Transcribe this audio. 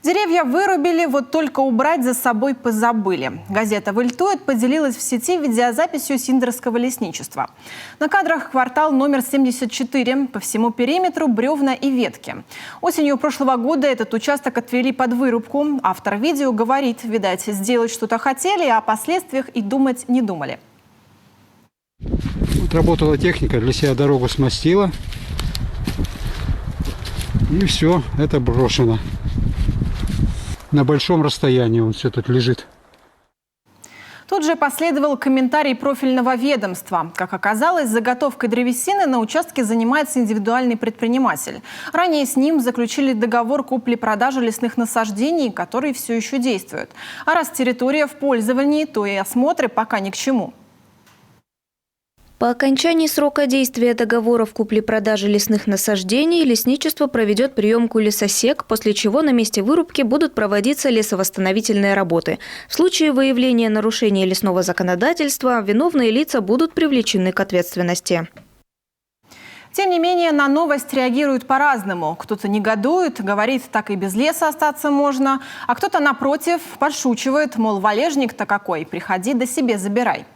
Деревья вырубили, вот только убрать за собой позабыли. Газета «Выльтует» поделилась в сети видеозаписью Синдерского лесничества. На кадрах квартал номер 74. По всему периметру бревна и ветки. Осенью прошлого года этот участок отвели под вырубку. Автор видео говорит, видать, сделать что-то хотели, а о последствиях и думать не думали. Вот работала техника, для себя дорогу смостила. И все, это брошено. На большом расстоянии он все тут лежит. Тут же последовал комментарий профильного ведомства. Как оказалось, заготовкой древесины на участке занимается индивидуальный предприниматель. Ранее с ним заключили договор купли-продажи лесных насаждений, который все еще действует. А раз территория в пользовании, то и осмотры пока ни к чему. По окончании срока действия договоров купли-продажи лесных насаждений лесничество проведет приемку лесосек, после чего на месте вырубки будут проводиться лесовосстановительные работы. В случае выявления нарушения лесного законодательства виновные лица будут привлечены к ответственности. Тем не менее, на новость реагируют по-разному. Кто-то негодует, говорит, так и без леса остаться можно, а кто-то, напротив, подшучивает, мол, валежник-то какой, приходи да себе забирай.